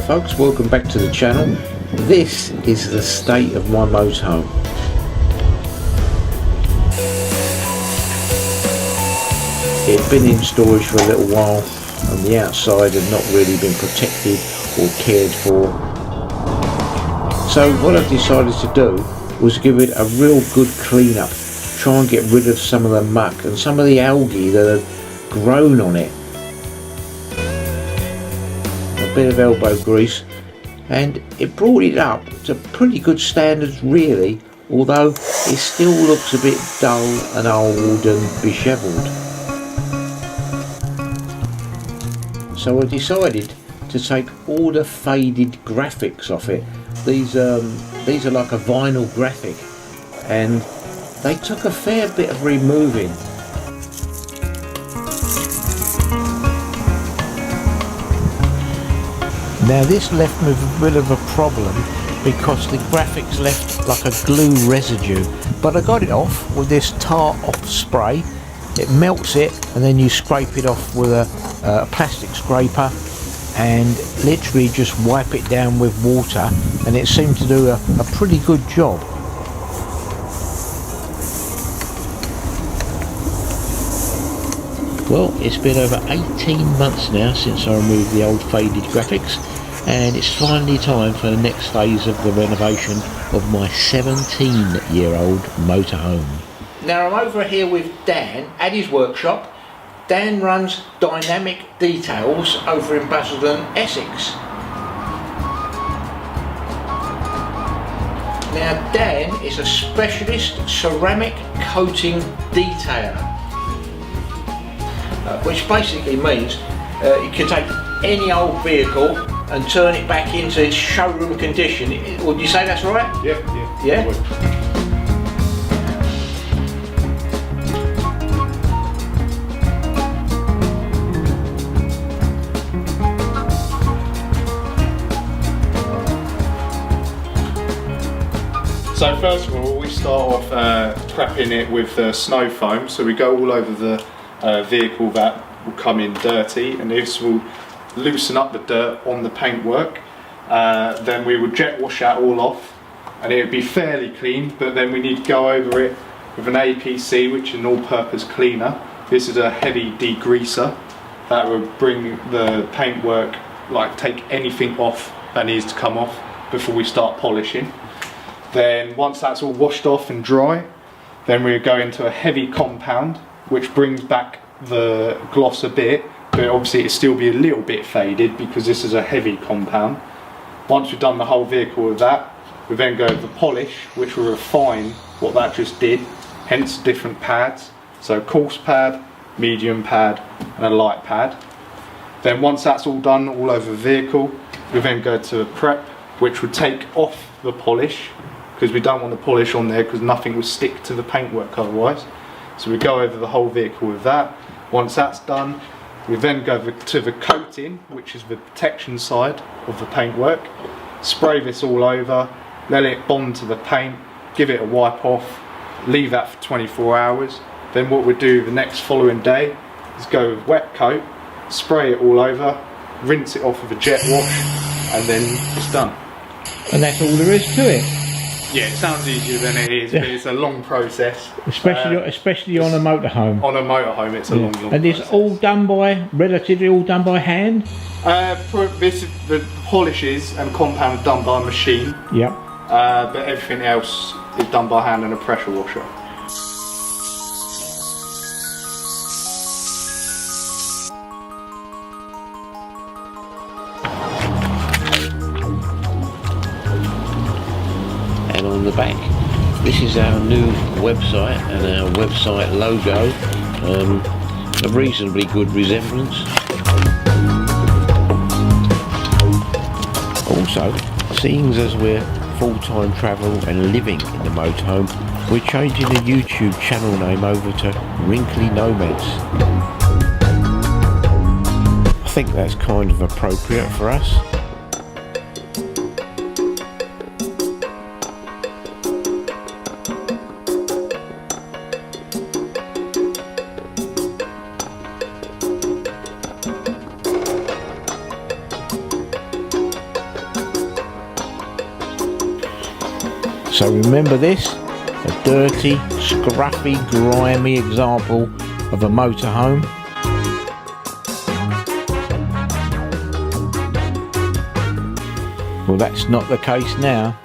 folks, welcome back to the channel. This is the state of my motorhome. It had been in storage for a little while and the outside had not really been protected or cared for. So what I decided to do was give it a real good clean up, try and get rid of some of the muck and some of the algae that had grown on it. A bit of elbow grease, and it brought it up to pretty good standards really, although it still looks a bit dull and old and dishevelled. So I decided to take all the faded graphics off it. These are like a vinyl graphic, and they took a fair bit of removing. Now this left me with a bit of a problem because the graphics left like a glue residue, but I got it off with this tar off spray. It melts it and then you scrape it off with a plastic scraper and literally just wipe it down with water, and it seemed to do a pretty good job. Well, it's been over 18 months now since I removed the old faded graphics, and it's finally time for the next phase of the renovation of my 17-year-old motorhome. Now I'm over here with Dan at his workshop. Dan runs Dynamic Details over in Basildon, Essex. Now Dan is a specialist ceramic coating detailer, which basically means you can take any old vehicle and turn it back into its showroom condition. Would you say that's right? Yeah? So first of all, we start off prepping it with snow foam. So we go all over the vehicle that will come in dirty, and this will loosen up the dirt on the paintwork. Then we will jet wash that all off, and it would be fairly clean, but then we need to go over it with an APC, which is an all-purpose cleaner. This is a heavy degreaser that will bring the paintwork, like take anything off that needs to come off before we start polishing. Then once that's all washed off and dry, then we go into a heavy compound, which brings back the gloss a bit, but obviously it'll still be a little bit faded because this is a heavy compound. Once we've done the whole vehicle with that, we then go to the polish, which will refine what that just did, hence different pads. So coarse pad, medium pad and a light pad. Then once that's all done all over the vehicle, we then go to a prep, which would take off the polish, because we don't want the polish on there because nothing will stick to the paintwork otherwise. So we go over the whole vehicle with that. Once that's done, we then go to the coating, which is the protection side of the paintwork. Spray this all over, let it bond to the paint, give it a wipe off, leave that for 24 hours. Then what we do the next following day is go with wet coat, spray it all over, rinse it off with a jet wash, and then it's done. And that's all there is to it. Yeah, it sounds easier than it is, but it's a long process. Especially on a motorhome. On a motorhome, it's a long And it's process. all done by, relatively all done by hand? The polishes and compound are done by machine. Yep. But everything else is done by hand and a pressure washer. And on the back, this is our new website and our website logo, a reasonably good resemblance. Also, seeing as we're full-time travel and living in the motorhome, we're changing the YouTube channel name over to Wrinkly Nomads. I think that's kind of appropriate for us. So remember this, a dirty, scruffy, grimy example of a motorhome. Well, that's not the case now.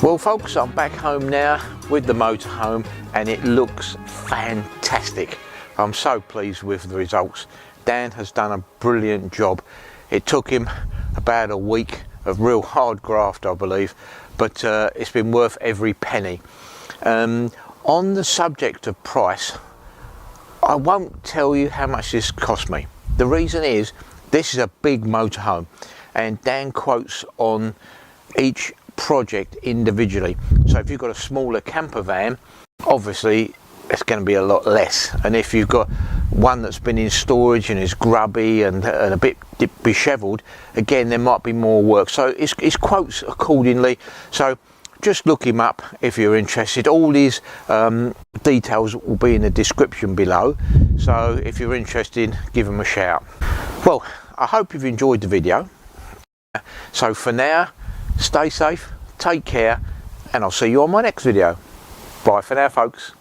Well folks, I'm back home now with the motorhome and it looks fantastic. I'm so pleased with the results. Dan has done a brilliant job. It took him about a week of real hard graft, I believe, but it's been worth every penny. On the subject of price, I won't tell you how much this cost me. The reason is, this is a big motorhome and Dan quotes on each project individually. So if you've got a smaller camper van, obviously it's going to be a lot less, and if you've got one that's been in storage and is grubby and a bit dishevelled, again there might be more work. So it's quotes accordingly, so just look him up if you're interested. All his details will be in the description below, so if you're interested, give him a shout. Well, I hope you've enjoyed the video. So for now, stay safe, take care, and I'll see you on my next video. Bye for now folks.